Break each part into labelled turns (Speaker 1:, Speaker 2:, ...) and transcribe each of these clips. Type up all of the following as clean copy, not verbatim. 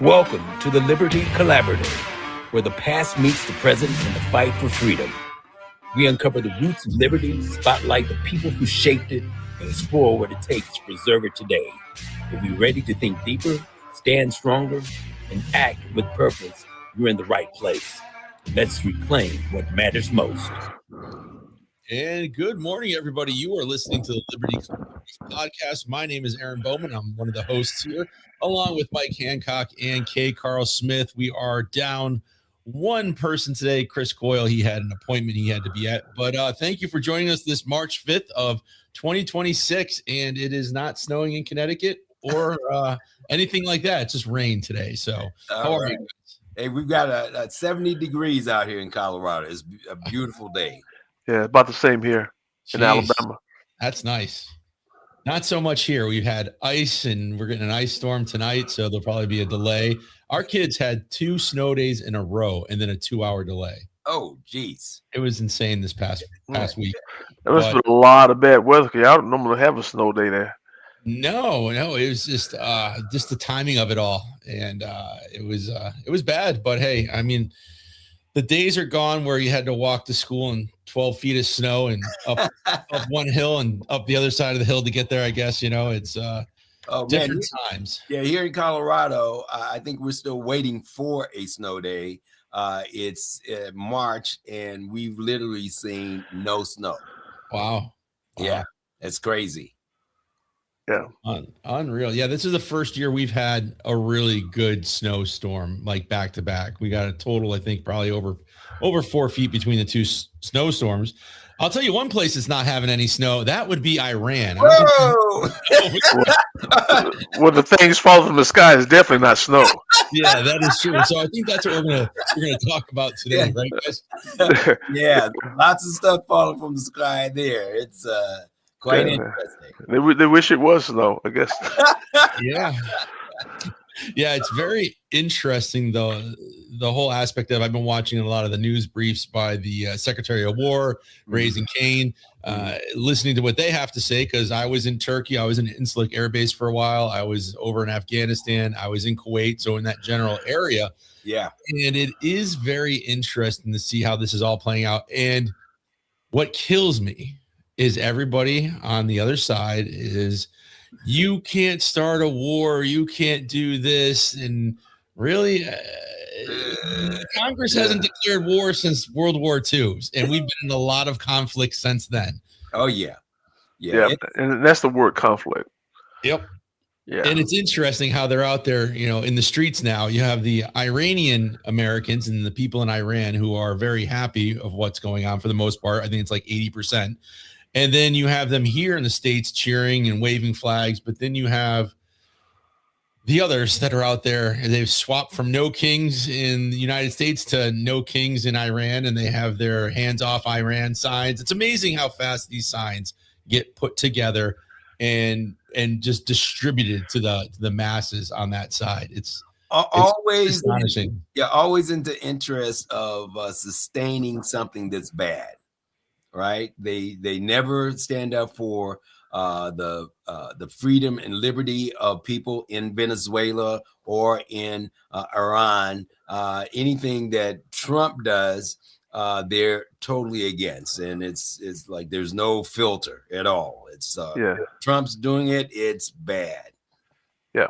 Speaker 1: Welcome to the Liberty Collaborative, where the past meets the present in the fight for freedom. We uncover the roots of liberty, spotlight the people who shaped it, and explore what it takes to preserve it today. If you're ready to think deeper, stand stronger, and act with purpose, you're in the right place. Let's reclaim what matters most.
Speaker 2: And good morning, everybody. You are listening to the Liberty Podcast. My name is Aaron Bowman. I'm one of the hosts here, along with Mike Hancock and K. Carl Smith. We are down one person today, Chris Coyle. He had an appointment he had to be at. But thank you for joining us this March 5th of 2026. And it is not snowing in Connecticut or anything like that. It's just rain today. So how are you guys?
Speaker 3: Hey, we've got a 70 degrees out here in Colorado. It's a beautiful day.
Speaker 4: Yeah, about the same here in
Speaker 2: Jeez,
Speaker 4: Alabama.
Speaker 2: That's nice. Not so much here. We've had ice, and we're getting an ice storm tonight, so there'll probably be a delay. Our kids had 2 snow days in a row and then a 2-hour delay.
Speaker 3: Oh, geez.
Speaker 2: It was insane this past week.
Speaker 4: There must have been a lot of bad weather because I don't normally have a snow day there.
Speaker 2: No, it was just the timing of it all, and it was bad. But hey, I mean, the days are gone where you had to walk to school in 12 feet of snow and up one hill and up the other side of the hill to get there. I guess it's different times.
Speaker 3: Yeah, here in Colorado, I think we're still waiting for a snow day. It's March, and we've literally seen no snow.
Speaker 2: Wow.
Speaker 3: Yeah, it's crazy.
Speaker 4: Yeah.
Speaker 2: Unreal. Yeah, this is the first year we've had a really good snowstorm, like back to back. We got a total, I think, probably over 4 feet between the two snowstorms. I'll tell you one place that's not having any snow. That would be Iran.
Speaker 3: Whoa!
Speaker 4: Well, the things falling from the sky is definitely not snow.
Speaker 2: Yeah, that is true. So I think that's what we're gonna talk about today, right, guys?
Speaker 3: Yeah, lots of stuff falling from the sky there. It's quite interesting.
Speaker 4: They wish it was snow, I guess.
Speaker 2: Yeah. Yeah, it's very interesting, though, the whole aspect of I've been watching a lot of the news briefs by the Secretary of War, Raising Cane, listening to what they have to say, because I was in Turkey. I was in Incirlik Air Base for a while. I was over in Afghanistan. I was in Kuwait, so in that general area.
Speaker 3: Yeah.
Speaker 2: And it is very interesting to see how this is all playing out. And what kills me is everybody on the other side is, you can't start a war, you can't do this. And really, Congress hasn't declared war since World War II, and we've been in a lot of conflict since then.
Speaker 3: Oh, yeah.
Speaker 4: Yeah, and that's the word conflict.
Speaker 2: Yep.
Speaker 4: Yeah.
Speaker 2: And it's interesting how they're out there, in the streets now. You have the Iranian Americans and the people in Iran who are very happy of what's going on for the most part. I think it's like 80%. And then you have them here in the States cheering and waving flags. But then you have the others that are out there. They've swapped from no kings in the United States to no kings in Iran, and they have their hands off Iran signs. It's amazing how fast these signs get put together and just distributed to the masses on that side. It's
Speaker 3: always
Speaker 2: astonishing.
Speaker 3: Yeah, always in the interest of sustaining something that's bad. Right? They never stand up for the freedom and liberty of people in Venezuela or in Iran. Anything that Trump does, they're totally against, and it's like there's no filter at all. It's Trump's doing it, it's bad.
Speaker 4: Yeah.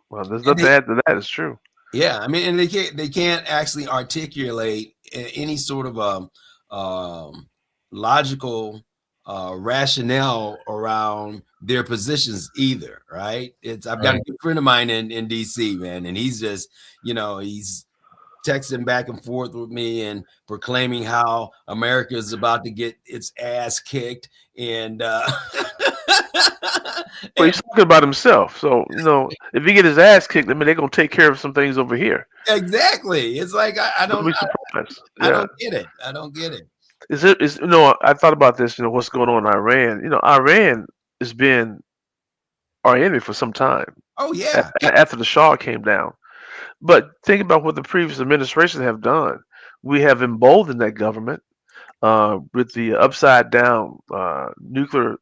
Speaker 4: Well, there's nothing to add to that. It's true.
Speaker 3: Yeah, I mean, and they can't actually articulate any sort of logical rationale around their positions either, right? I've got a good friend of mine in DC, man, and he's just, he's texting back and forth with me and proclaiming how America is about to get its ass kicked, and
Speaker 4: But he's talking about himself. So, if he get his ass kicked, I mean, they're going to take care of some things over here.
Speaker 3: Exactly. It's like, I don't get it. I don't get it.
Speaker 4: I thought about this, what's going on in Iran. Iran has been our enemy for some time.
Speaker 3: Oh, yeah.
Speaker 4: After the Shah came down. But think about what the previous administration have done. We have emboldened that government with the upside down nuclear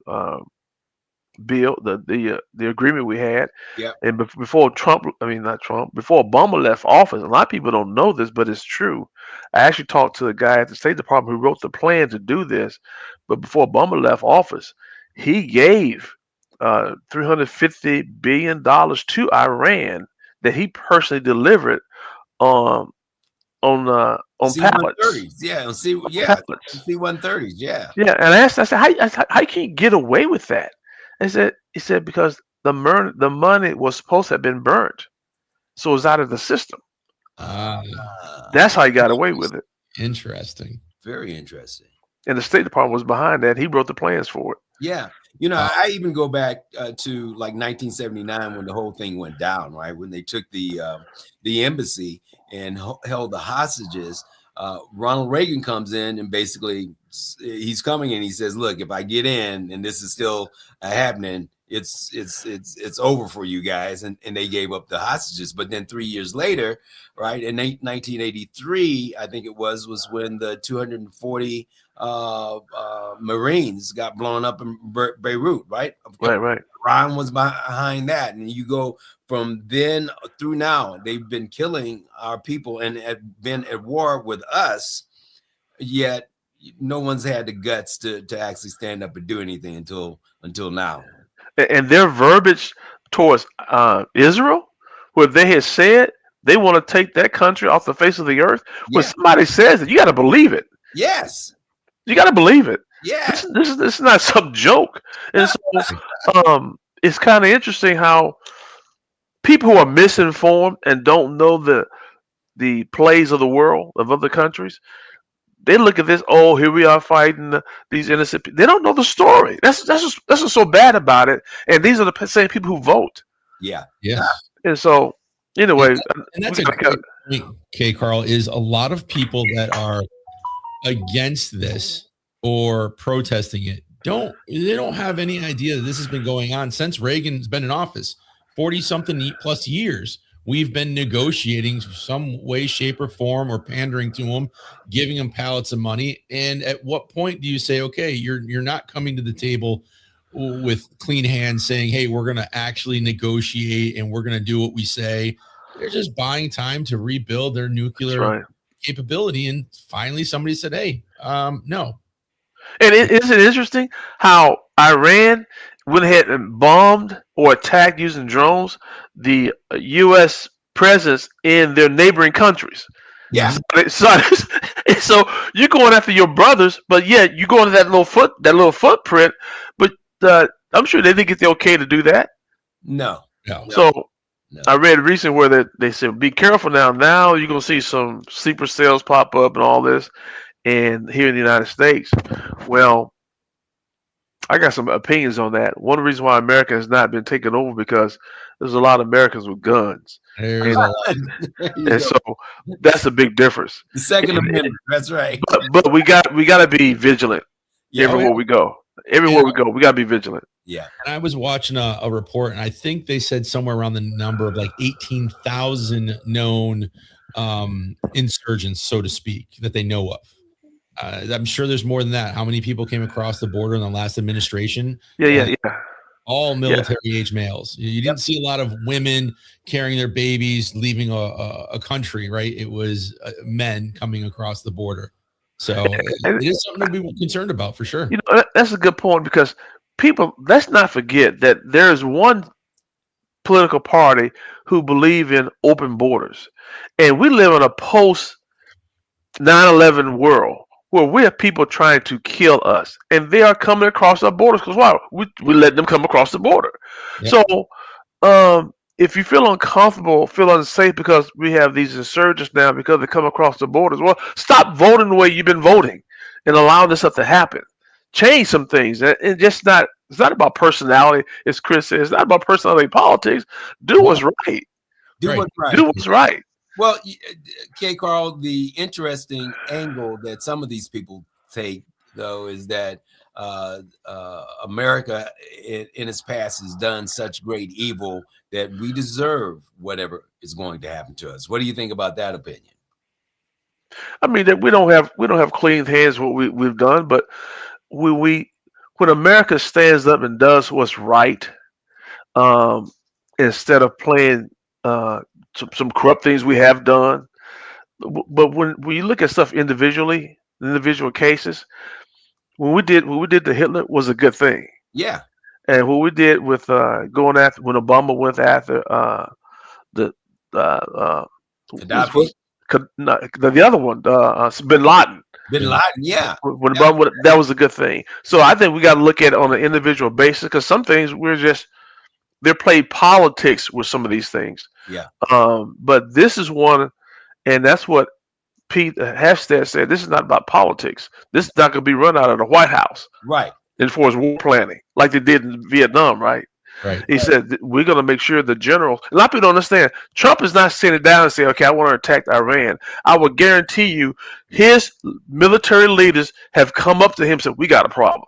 Speaker 4: bill, the agreement we had,
Speaker 3: Yeah.
Speaker 4: and before Trump, I mean not Trump, before Obama left office. A lot of people don't know this, but it's true. I actually talked to the guy at the State Department who wrote the plan to do this, but before Obama left office, he gave $350 billion to Iran that he personally delivered um, on pallets.
Speaker 3: C-130s. Yeah. C, yeah.
Speaker 4: Pallets.
Speaker 3: C-130s. Yeah.
Speaker 4: Yeah, and I said, how can you get away with that? He said because the money was supposed to have been burnt, so it was out of the system.
Speaker 2: Ah,
Speaker 4: That's how he got away with it.
Speaker 2: interesting.
Speaker 3: Very interesting.
Speaker 4: And the State Department was behind that. He wrote the plans for it.
Speaker 3: Yeah. You know, I even go back to like 1979 when the whole thing went down, right? When they took the embassy and held the hostages. Ronald Reagan comes in and basically he's coming and he says, "Look, if I get in and this is still happening, it's over for you guys." And they gave up the hostages. But then 3 years later, right in 1983, I think it was when the 240 Marines got blown up in Beirut, right?
Speaker 4: Right.
Speaker 3: Iran was behind that, and you go from then through now. They've been killing our people and have been at war with us, yet no one's had the guts to actually stand up and do anything until now.
Speaker 4: And their verbiage towards Israel, where they had said they want to take that country off the face of the earth, when somebody says it, you got to believe it.
Speaker 3: Yes.
Speaker 4: You got to believe it.
Speaker 3: Yeah.
Speaker 4: This is not some joke. And so it's kind of interesting how people who are misinformed and don't know the plays of the world of other countries, they look at this. Oh, here we are fighting these innocent people. They don't know the story. That's what's so bad about it. And these are the same people who vote.
Speaker 3: Yeah.
Speaker 2: Yes.
Speaker 4: And so, anyway,
Speaker 2: and that's a great point, K. Carl, is a lot of people that are against this or protesting it they don't have any idea that this has been going on since Reagan's been in office. 40 something plus years we've been negotiating some way, shape, or form, or pandering to them, giving them pallets of money. And at what point do you say, okay, you're not coming to the table with clean hands saying, hey, we're going to actually negotiate and we're going to do what we say? They're just buying time to rebuild their nuclear capability. And finally somebody said, hey, no. And
Speaker 4: isn't it interesting how Iran went ahead and bombed or attacked using drones the U.S. presence in their neighboring countries?
Speaker 3: Yeah.
Speaker 4: So you're going after your brothers, but yet you're going to that little footprint. But I'm sure they didn't get the okay to do that.
Speaker 3: No.
Speaker 4: So I read recently where they said, be careful now. Now you're going to see some sleeper cells pop up and all this. And here in the United States, well, I got some opinions on that. One reason why America has not been taken over because there's a lot of Americans with guns. And so that's a big difference.
Speaker 3: The Second Amendment. That's right.
Speaker 4: But we got to be vigilant everywhere we go. Everywhere we go, we got to be vigilant.
Speaker 3: Yeah.
Speaker 2: And I was watching a report, and I think they said somewhere around the number of like 18,000 known insurgents, so to speak, that they know of. I'm sure there's more than that. How many people came across the border in the last administration?
Speaker 4: Yeah.
Speaker 2: All military age males. You didn't see a lot of women carrying their babies leaving a country, right? It was men coming across the border. So it is something to be concerned about for sure.
Speaker 4: You know, that's a good point because let's not forget that there's one political party who believe in open borders, and we live in a post 9/11 world where we have people trying to kill us, and they are coming across our borders because why? We let them come across the border. Yep. So if you feel uncomfortable, feel unsafe because we have these insurgents now because they come across the borders, well, stop voting the way you've been voting and allow this stuff to happen. Change some things. And just not. It's not about personality, as Chris says. It's not about personality politics. Do what's right.
Speaker 3: Do what's right.
Speaker 4: Do what's right.
Speaker 3: Well, K. Carl, the interesting angle that some of these people take, though, is that America in its past has done such great evil that we deserve whatever is going to happen to us. What do you think about that opinion?
Speaker 4: I mean, that we don't have clean hands what we've done, but we when America stands up and does what's right, um, instead of playing some corrupt things we have done. But when you look at stuff individually, individual cases, when we did the Hitler was a good thing,
Speaker 3: Yeah.
Speaker 4: and what we did with going after when Obama went after the who's
Speaker 3: Gaddafi,
Speaker 4: no, the other one, Bin Laden.
Speaker 3: Bin Laden. Yeah.
Speaker 4: When
Speaker 3: Yeah.
Speaker 4: Obama, that was a good thing. So I think we got to look at it on an individual basis because some things they're played politics with some of these things.
Speaker 3: Yeah.
Speaker 4: But this is one, and that's what Pete Hastad said. This is not about politics. This is not going to be run out of the White House
Speaker 3: Right.
Speaker 4: as far as war planning, like they did in Vietnam, right?
Speaker 2: Right.
Speaker 4: He said we're going to make sure the generals. A lot of people don't understand. Trump is not sitting down and saying, "Okay, I want to attack Iran." I will guarantee you, his military leaders have come up to him and said, "We got a problem.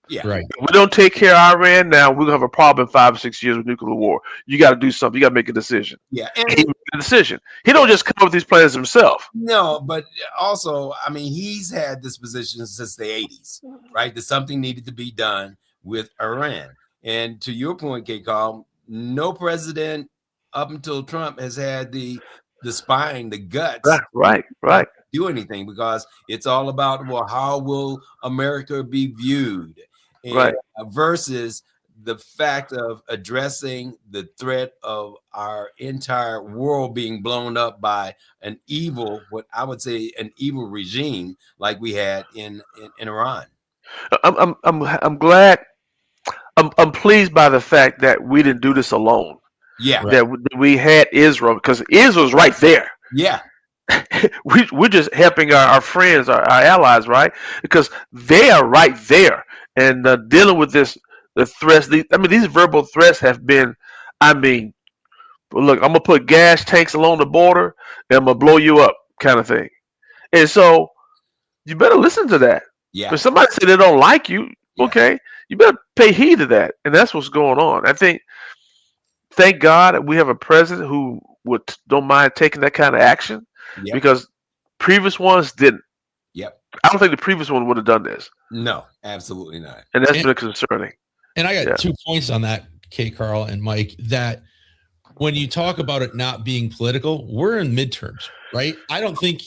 Speaker 3: Yeah.
Speaker 2: Right.
Speaker 4: If we don't take care of Iran now, we're gonna have a problem in 5 or 6 years with nuclear war. You got to do something. You got to make a decision."
Speaker 3: Yeah.
Speaker 4: He
Speaker 3: And
Speaker 4: made a decision. He don't just come up with these plans himself.
Speaker 3: no, but also, I mean, he's had this position since the 80s, right? That something needed to be done with Iran. And to your point, K. Carl, no president up until Trump has had the spine, the guts
Speaker 4: Right.
Speaker 3: to do anything because it's all about, well, how will America be viewed? And
Speaker 4: Right.
Speaker 3: versus the fact of addressing the threat of our entire world being blown up by an evil, what I would say an evil regime like we had in Iran.
Speaker 4: I'm glad. I'm pleased by the fact that we didn't do this alone.
Speaker 3: Yeah.
Speaker 2: Right.
Speaker 4: That we had Israel because Israel's right there.
Speaker 3: Yeah.
Speaker 4: We're just helping our friends, our allies, right? Because they are right there and dealing with the threats. These verbal threats have been. Look, I'm gonna put gas tanks along the border and I'm gonna blow you up, kind of thing. And so you better listen to that.
Speaker 3: Yeah.
Speaker 4: If somebody say they don't like you,
Speaker 3: Yeah.
Speaker 4: okay, you better pay heed to that. And that's what's going on. I think, thank God that we have a president who don't mind taking that kind of action
Speaker 3: Yep.
Speaker 4: because previous ones didn't.
Speaker 3: Yep.
Speaker 4: I don't think the previous one would have done this,
Speaker 3: No, absolutely not.
Speaker 4: and that's
Speaker 2: And-
Speaker 4: been concerning.
Speaker 2: And I got
Speaker 4: Yeah.
Speaker 2: 2 points on that, K. Carl and Mike, that when you talk about it not being political, we're in midterms, right? I don't think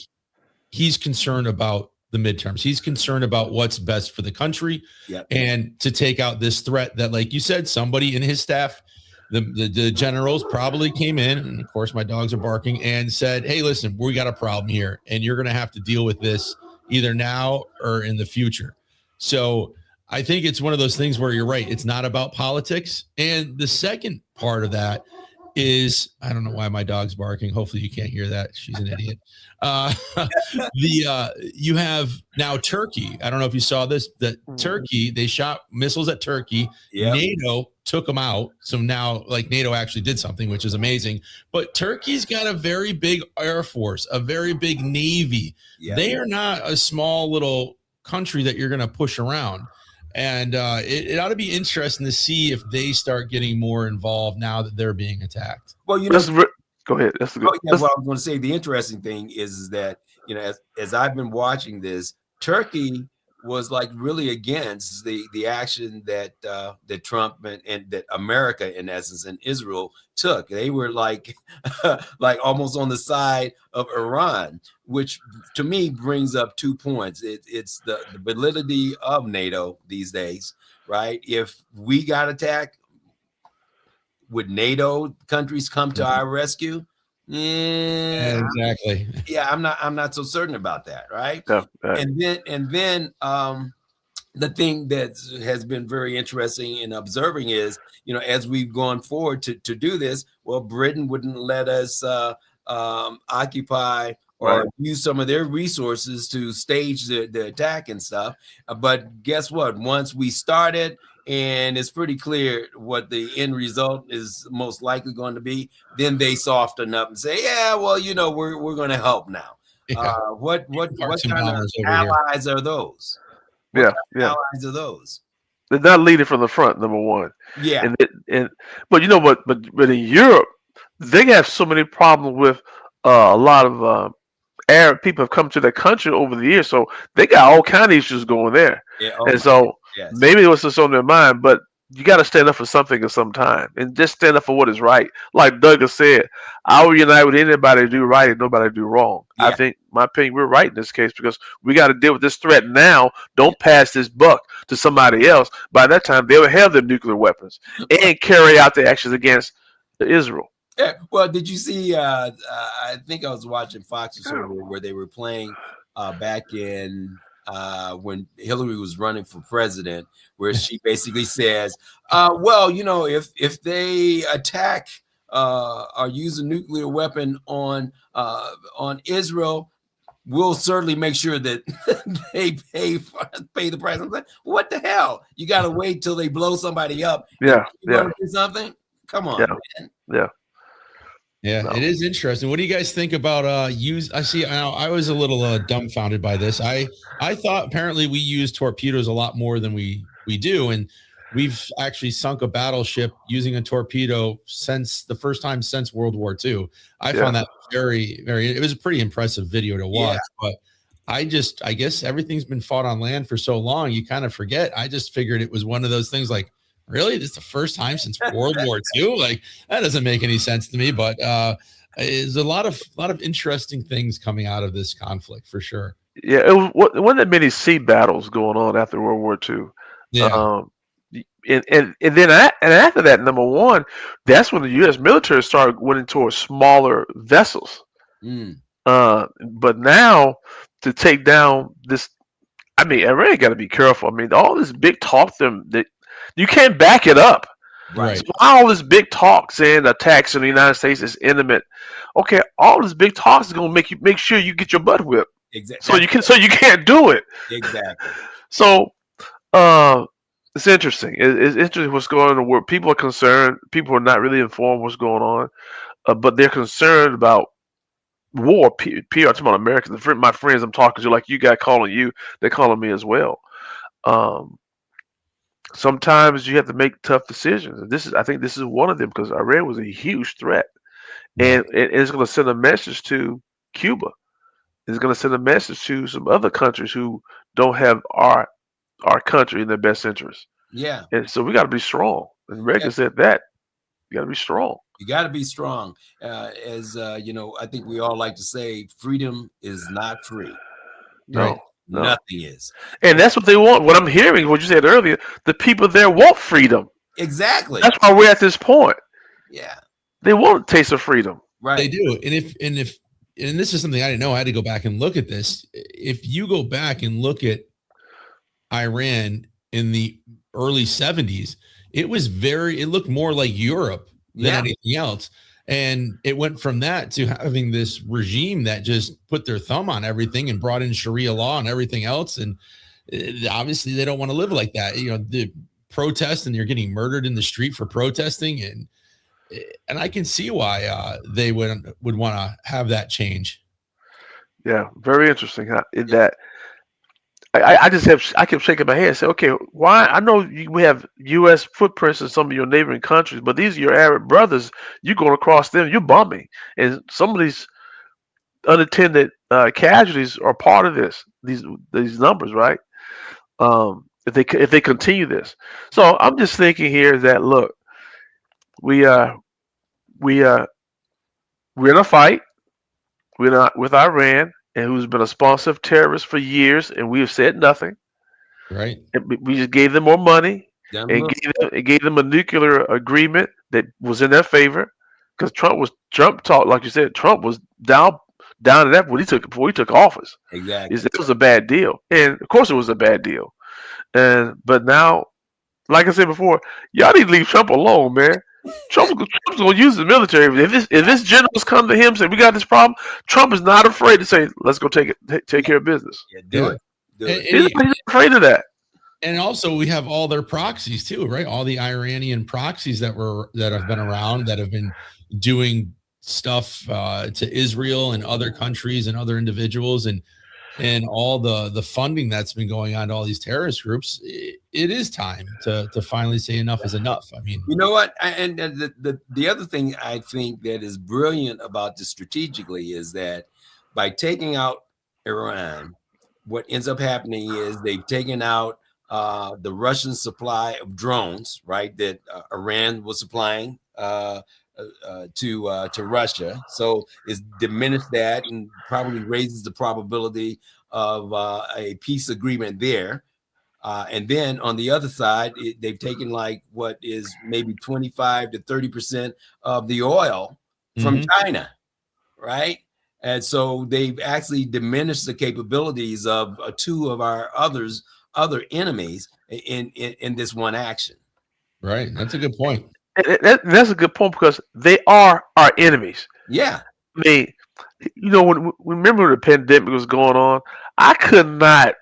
Speaker 2: he's concerned about the midterms. He's concerned about what's best for the country
Speaker 3: Yep.
Speaker 2: and to take out this threat that, like you said, somebody in his staff, the generals probably came in, and of course my dogs are barking, and said, "Hey, listen, we got a problem here, and you're going to have to deal with this either now or in the future." So I think it's one of those things where you're right. It's not about politics. And the second part of that is, I don't know why my dog's barking. Hopefully you can't hear that. She's an idiot. You have now Turkey. I don't know if you saw this, that Turkey, they shot missiles at Turkey.
Speaker 3: Yeah.
Speaker 2: NATO took them out. So now like NATO actually did something, which is amazing. But Turkey's got a very big air force, a very big navy.
Speaker 3: Yeah.
Speaker 2: They are not a small little country that you're going to push around. And it ought to be interesting to see if they start getting more involved now that they're being attacked.
Speaker 3: Well, you know,
Speaker 4: Go ahead. That's good.
Speaker 3: oh, yeah, what I was going to say, the interesting thing is that, you know, as I've been watching this, Turkey was like really against the action that that Trump and that America, in essence, and Israel took. They were like like almost on the side of Iran, which to me brings up 2 points. It's the validity of NATO these days, right? If we got attacked, would NATO countries come to our rescue? Yeah,
Speaker 2: Exactly.
Speaker 3: yeah, I'm not so certain about that, right?
Speaker 4: Yeah, right.
Speaker 3: And then the thing that has been very interesting in observing is, you know, as we've gone forward to do this, well, Britain wouldn't let us occupy or
Speaker 4: Right.
Speaker 3: use some of their resources to stage the attack and stuff. But guess what? Once we started, and it's pretty clear what the end result is most likely going to be, then they soften up and say, yeah, well, you know, we're going to help now.
Speaker 2: Yeah.
Speaker 3: What
Speaker 2: Parks and
Speaker 3: kind of
Speaker 2: bombers over here.
Speaker 3: allies are those?
Speaker 4: Yeah.
Speaker 3: Allies are those?
Speaker 4: They're not leading from the front, number one.
Speaker 3: Yeah.
Speaker 4: But you know what? But in Europe, they have so many problems with a lot of Arab people have come to their country over the years, so they got all kind of issues going there.
Speaker 3: Yeah.
Speaker 4: And so
Speaker 3: Yes.
Speaker 4: Maybe it was just on their mind, but you got to stand up for something at some time, and just stand up for what is right. Like Douglas said, I will unite with anybody to do right and nobody to do wrong. I
Speaker 3: Yeah.
Speaker 4: think, my opinion, we're right in this case because we got to deal with this threat now. Don't pass this buck to somebody else. By that time, they will have their nuclear weapons and carry out the actions against Israel.
Speaker 3: Yeah. Well, did you see? I think I was watching Fox or something where they were playing back in when Hillary was running for president, where she basically says, "Well, you know, if they attack or use a nuclear weapon on Israel, we'll certainly make sure that they pay the price." I'm like, what the hell? You got to wait till they blow somebody up.
Speaker 4: Yeah,
Speaker 3: You're
Speaker 4: yeah,
Speaker 3: going to do something? Come on,
Speaker 4: yeah,
Speaker 3: man.
Speaker 4: yeah.
Speaker 2: Yeah,
Speaker 4: No.
Speaker 2: it is interesting. What do you guys think about use? I was a little dumbfounded by this. I thought apparently we use torpedoes a lot more than we do, and we've actually sunk a battleship using a torpedo since the first time since World War II. I
Speaker 4: Yeah.
Speaker 2: found that very, very. It was a pretty impressive video to watch, but I guess everything's been fought on land for so long, you kind of forget. I just figured it was one of those things like, really, this is the first time since World War II? Like, that doesn't make any sense to me. But there's a lot of interesting things coming out of this conflict for sure.
Speaker 4: Yeah, it wasn't that many sea battles going on after World War II.
Speaker 2: Yeah,
Speaker 4: And then after that, number one, that's when the U.S. military started winning towards smaller vessels.
Speaker 3: Mm.
Speaker 4: But now to take down this, I mean, Iran got to be careful. I mean, all this big talk, that you can't back it up.
Speaker 2: right.
Speaker 4: So why all this big talk saying attacks in the United States is intimate? Okay, all this big talk is gonna make sure you get your butt whipped.
Speaker 3: Exactly.
Speaker 4: So you can't do it.
Speaker 3: Exactly.
Speaker 4: So it's interesting. It's interesting what's going on in the world. People are concerned. People are not really informed what's going on, but they're concerned about war. PR talking about Americans. My friends I'm talking to, like you got calling you, they're calling me as well. Um, Sometimes you have to make tough decisions. And I think this is one of them because Iran was a huge threat, and it's going to send a message to Cuba. It's going to send a message to some other countries who don't have our country in their best interest.
Speaker 3: Yeah.
Speaker 4: And so we got to be strong. And Reagan said that you got to be strong.
Speaker 3: You got to be strong. You know, I think we all like to say, freedom is not free.
Speaker 4: No,
Speaker 2: Right.
Speaker 4: no.
Speaker 3: Nothing is.
Speaker 4: And that's what they want. What I'm hearing, what you said earlier, the people there want freedom.
Speaker 3: Exactly.
Speaker 4: That's why we're at this point.
Speaker 3: Yeah.
Speaker 4: They want a taste of freedom.
Speaker 3: Right.
Speaker 2: They do. And this is something I didn't know. I had to go back and look at this. If you go back and look at Iran in the early 70s, it looked more like Europe than anything else. And it went from that to having this regime that just put their thumb on everything and brought in Sharia law and everything else. And obviously they don't want to live like that. You know, the protest and you're getting murdered in the street for protesting. And I can see why they would want to have that change.
Speaker 4: Yeah, very interesting. That I kept shaking my head and say, okay, why? I know we have U.S. footprints in some of your neighboring countries, but these are your Arab brothers. You're going across them, you're bombing, and some of these unattended casualties are part of these numbers, right? If they continue this, so I'm just thinking here that look, we're in a fight. We're not with Iran, and who's been a sponsor of terrorists for years, and we have said nothing.
Speaker 2: Right.
Speaker 4: We just gave them more money
Speaker 3: Down
Speaker 4: and
Speaker 3: below.
Speaker 4: gave them a nuclear agreement that was in their favor. Because Trump talked, like you said, Trump was down to that before he took office.
Speaker 3: Exactly.
Speaker 4: It was a bad deal, and of course it was a bad deal. But now, like I said before, y'all need to leave Trump alone, man. Trump's gonna use the military. If this generals come to him and say we got this problem, Trump is not afraid to say let's go take care of business.
Speaker 3: Yeah, do it. Do it.
Speaker 4: He's not afraid of that.
Speaker 2: And also we have all their proxies too, right? All the Iranian proxies that have been around that have been doing stuff to Israel and other countries and other individuals and all the funding that's been going on to all these terrorist groups. It is time to finally say enough is enough. I mean,
Speaker 3: You know what? And the other thing I think that is brilliant about this strategically is that by taking out Iran, what ends up happening is they've taken out the Russian supply of drones, right, that Iran was supplying to Russia. So it's diminished that and probably raises the probability of a peace agreement there. And then on the other side, they've taken like what is maybe 25 to 30% of the oil from China, right? And so they've actually diminished the capabilities of two of our other enemies in this one action.
Speaker 2: Right. That's a good point.
Speaker 4: That's a good point because they are our enemies.
Speaker 3: Yeah.
Speaker 4: I mean, remember the pandemic was going on, I could not,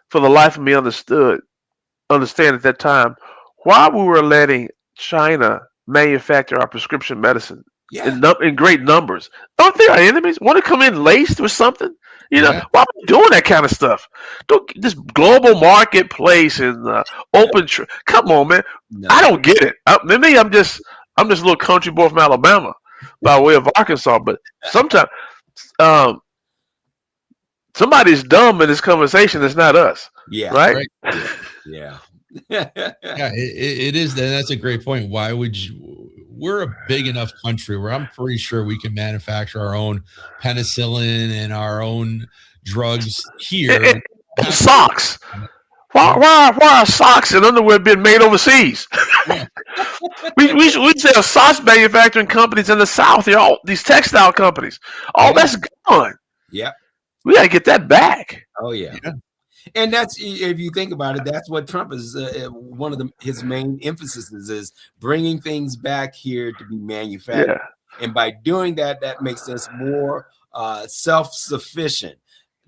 Speaker 4: for the life of me, understand at that time why we were letting China manufacture our prescription medicine in great numbers. Aren't they our enemies? Want to come in laced or something? Why are we doing that kind of stuff? This global marketplace and open. Come on, man. No. I don't get it. Maybe I'm just a little country boy from Alabama by way of Arkansas. But sometimes somebody's dumb in this conversation. It's not us.
Speaker 3: Yeah.
Speaker 4: Right.
Speaker 3: Yeah.
Speaker 2: It is. That's a great point. Why would you? We're a big enough country where I'm pretty sure we can manufacture our own penicillin and our own drugs here.
Speaker 4: Socks. Why are socks and underwear being made overseas? we sell socks manufacturing companies in the South. These textile companies. That's gone.
Speaker 3: Yeah.
Speaker 4: We got to get that back.
Speaker 3: Oh, yeah. And that's, if you think about it, that's what Trump is, one of his main emphasis is bringing things back here to be manufactured. Yeah. And by doing that, that makes us more self-sufficient.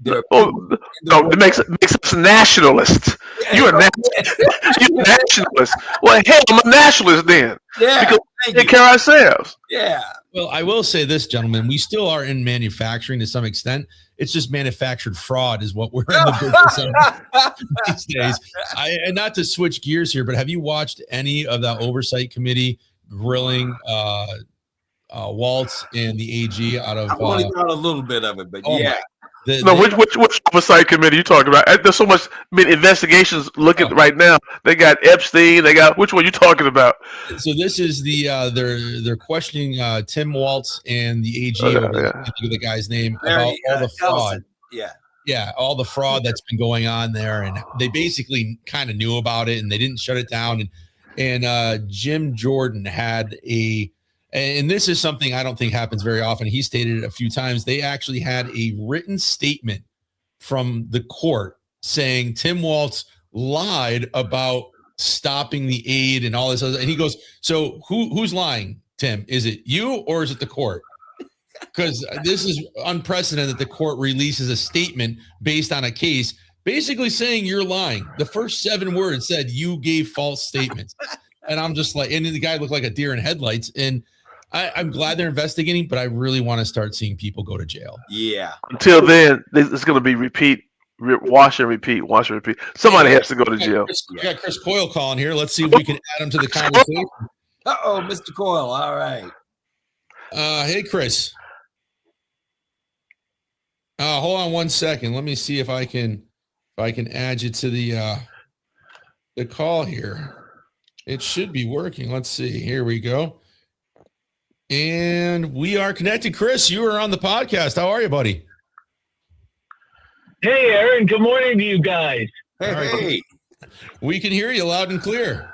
Speaker 4: It makes us nationalists. You're a nationalist. Well, hell, I'm a nationalist then.
Speaker 3: Yeah.
Speaker 4: Because we take care of ourselves.
Speaker 3: Yeah.
Speaker 2: Well, I will say this, gentlemen, we still are in manufacturing to some extent. It's just manufactured fraud is what we're in the business of these days. And not to switch gears here, but have you watched any of that oversight committee grilling Waltz and the AG out of?
Speaker 3: I've only got a little bit of it, but yeah.
Speaker 4: Which oversight committee are you talking about? There's so much investigations looking right now. They got Epstein. They got which one are you talking about?
Speaker 2: So this is the they're questioning Tim Waltz and the AG. I think of the guy's name about all the fraud. Yeah, all the fraud that's been going on there, and they basically kind of knew about it and they didn't shut it down. And Jim Jordan had and this is something I don't think happens very often. He stated it a few times. They actually had a written statement from the court saying Tim Waltz lied about stopping the aid and all this other. And he goes, so who's lying, Tim? Is it you or is it the court? Because this is unprecedented that the court releases a statement based on a case basically saying you're lying. The first 7 words said you gave false statements. And I'm just like, and the guy looked like a deer in headlights. And I'm glad they're investigating, but I really want to start seeing people go to jail.
Speaker 3: Yeah.
Speaker 4: Until then, it's going to be wash and repeat. Somebody has to go to jail.
Speaker 2: We got Chris Coyle calling here. Let's see if we can add him to the conversation.
Speaker 3: Mr. Coyle. All right.
Speaker 2: Hey, Chris. Hold on 1 second. Let me see if I can add you to the call here. It should be working. Let's see. Here we go. And we are connected. Chris, you are on the podcast. How are you, buddy?
Speaker 5: Hey, Aaron. Good morning to you guys.
Speaker 3: Hey.
Speaker 2: We can hear you loud and clear.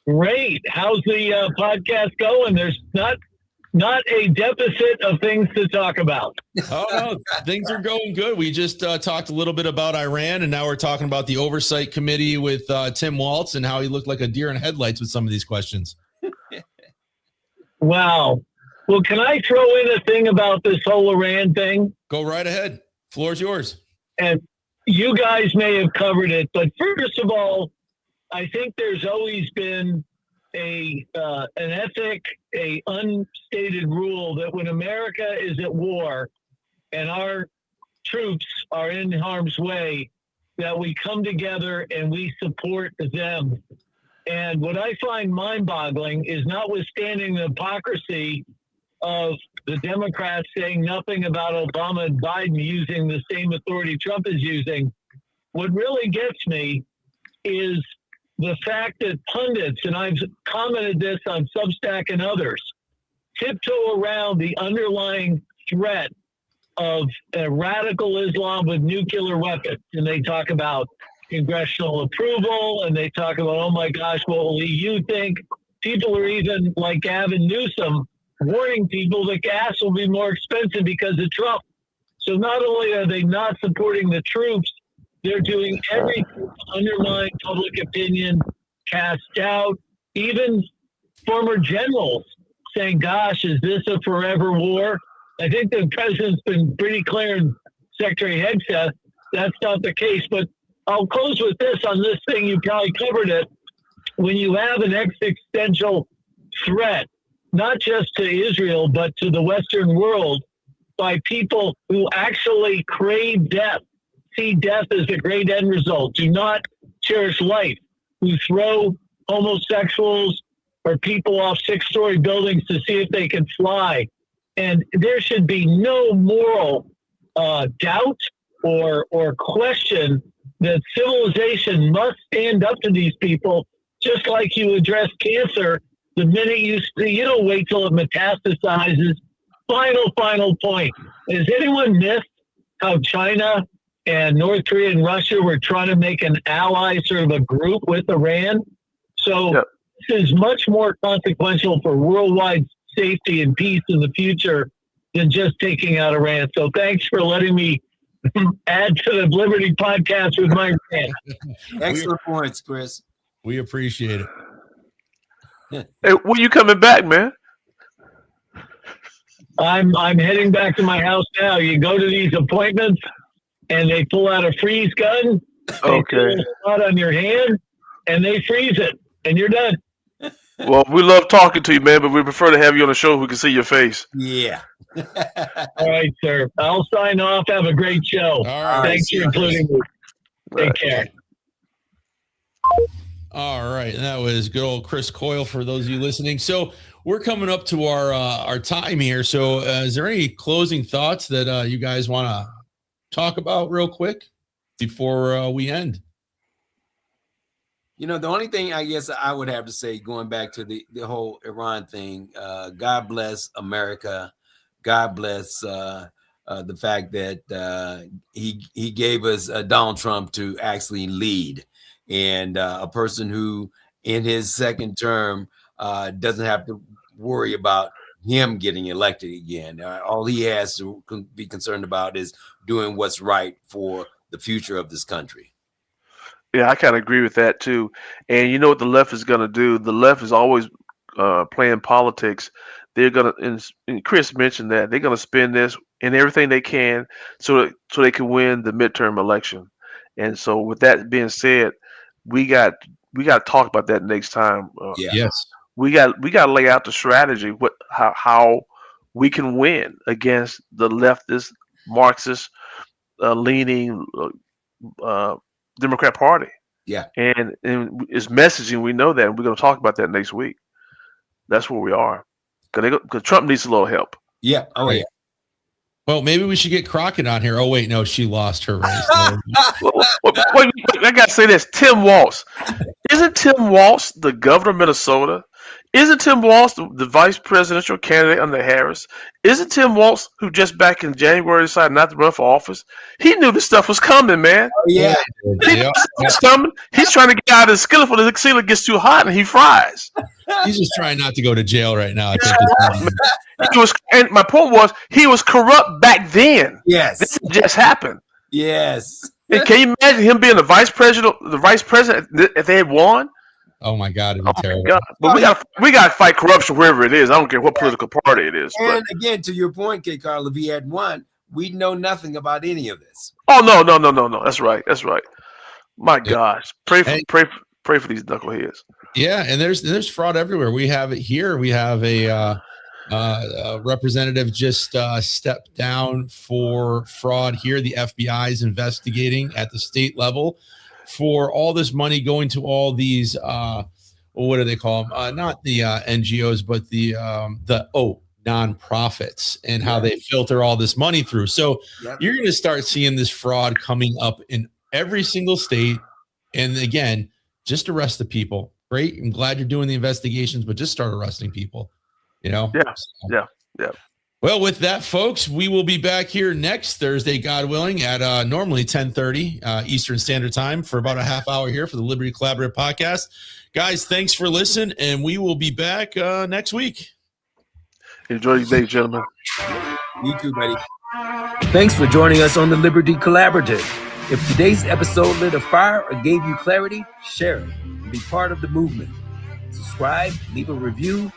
Speaker 5: Great. How's the podcast going? There's not a deficit of things to talk about.
Speaker 2: Oh, no, things are going good. We just talked a little bit about Iran, and now we're talking about the oversight committee with Tim Waltz and how he looked like a deer in headlights with some of these questions.
Speaker 5: Wow. Well, can I throw in a thing about this whole Iran thing?
Speaker 2: Go right ahead. Floor's yours.
Speaker 5: And you guys may have covered it, but first of all, I think there's always been an ethic, a unstated rule that when America is at war and our troops are in harm's way, that we come together and we support them. And what I find mind-boggling is, notwithstanding the hypocrisy of the Democrats saying nothing about Obama and Biden using the same authority Trump is using, what really gets me is the fact that pundits, and I've commented this on Substack and others, tiptoe around the underlying threat of radical Islam with nuclear weapons. And they talk about congressional approval, and they talk about, oh my gosh, what will the EU think? People are even, like Gavin Newsom, warning people that gas will be more expensive because of Trump. So not only are they not supporting the troops, they're doing everything to undermine public opinion, cast doubt, even former generals saying, gosh, is this a forever war? I think the president's been pretty clear, and Secretary Hegseth, that's not the case. But I'll close with this on this thing. You probably covered it. When you have an existential threat, not just to Israel, but to the Western world, by people who actually crave death, see death as a great end result, do not cherish life, who throw homosexuals or people off 6-story buildings to see if they can fly. And there should be no moral doubt or question that civilization must stand up to these people, just like you address cancer. The minute you don't wait till it metastasizes. Final point. Has anyone missed how China and North Korea and Russia were trying to make an ally, sort of a group with Iran? So
Speaker 4: Yep.
Speaker 5: This is much more consequential for worldwide safety and peace in the future than just taking out Iran. So thanks for letting me add to the Liberty podcast with my rant.
Speaker 3: Excellent points, Chris.
Speaker 2: We appreciate it.
Speaker 4: Hey, when you coming back, man?
Speaker 5: I'm heading back to my house now. You go to these appointments and they pull out a freeze gun.
Speaker 4: Okay.
Speaker 5: They pull a spot on your hand and they freeze it and you're done.
Speaker 4: Well, we love talking to you, man, but we prefer to have you on the show so we can see your face.
Speaker 3: Yeah.
Speaker 5: All right, sir. I'll sign off. Have a great show.
Speaker 2: All right.
Speaker 5: Thanks for including me. Take care.
Speaker 2: All right, and that was good old Chris Coyle for those of you listening. So we're coming up to our time here. So is there any closing thoughts that you guys want to talk about real quick before we end?
Speaker 3: You know, the only thing I guess I would have to say, going back to the whole Iran thing, God bless America. God bless the fact that he gave us Donald Trump to actually lead, and a person who in his second term doesn't have to worry about him getting elected again. All he has to be concerned about is doing what's right for the future of this country.
Speaker 4: Yeah, I kind of agree with that too. And you know what the left is going to do? The left is always playing politics. They're going to, and Chris mentioned that, they're going to spend this and everything they can so they can win the midterm election. And so, with that being said, we got to talk about that next time.
Speaker 2: Yes.
Speaker 4: We got to lay out the strategy, how we can win against the leftist, Marxist leaning Democrat Party.
Speaker 3: Yeah.
Speaker 4: And it's messaging. We know that. And we're going to talk about that next week. That's where we are. Because Trump needs a little help.
Speaker 3: Yeah. Oh, yeah.
Speaker 2: Well, maybe we should get Crockett on here. Oh, wait, no, she lost her race.
Speaker 4: Wait, I got to say this. Tim Walz. Isn't Tim Walz the governor of Minnesota? Isn't Tim Walz the vice presidential candidate under Harris? Isn't Tim Walz, who just back in January decided not to run for office? He knew this stuff was coming, man.
Speaker 3: Oh, yeah.
Speaker 4: It's coming. He's trying to get out of the skillet before the skillet gets too hot and he fries.
Speaker 2: He's just trying not to go to jail right now. I think
Speaker 4: And my point was, he was corrupt back then.
Speaker 3: Yes.
Speaker 4: This just happened.
Speaker 3: Yes.
Speaker 4: And can you imagine him being the vice president if they had won?
Speaker 2: Oh my God, it'd be terrible.
Speaker 4: God. But we got to fight corruption wherever it is. I don't care what political party it is.
Speaker 3: And again, to your point, K. Carl, if he had won, we'd know nothing about any of this.
Speaker 4: Oh no. That's right. My gosh, pray for these knuckleheads.
Speaker 2: Yeah, and there's fraud everywhere. We have it here. We have a representative just stepped down for fraud here. The FBI is investigating at the state level for all this money going to all these what do they call them? Not the NGOs, but the nonprofits, and how they filter all this money through. So you're going to start seeing this fraud coming up in every single state. And again, just arrest the people. Great. I'm glad you're doing the investigations, but just start arresting people, you know?
Speaker 4: Yeah.
Speaker 2: Well, with that, folks, we will be back here next Thursday, God willing, at normally 10:30 Eastern Standard Time for about a half hour here for the Liberty Collaborative Podcast. Guys, thanks for listening, and we will be back next week.
Speaker 4: Enjoy your day, gentlemen.
Speaker 3: You too, buddy.
Speaker 1: Thanks for joining us on the Liberty Collaborative. If today's episode lit a fire or gave you clarity, share it and be part of the movement. Subscribe, leave a review,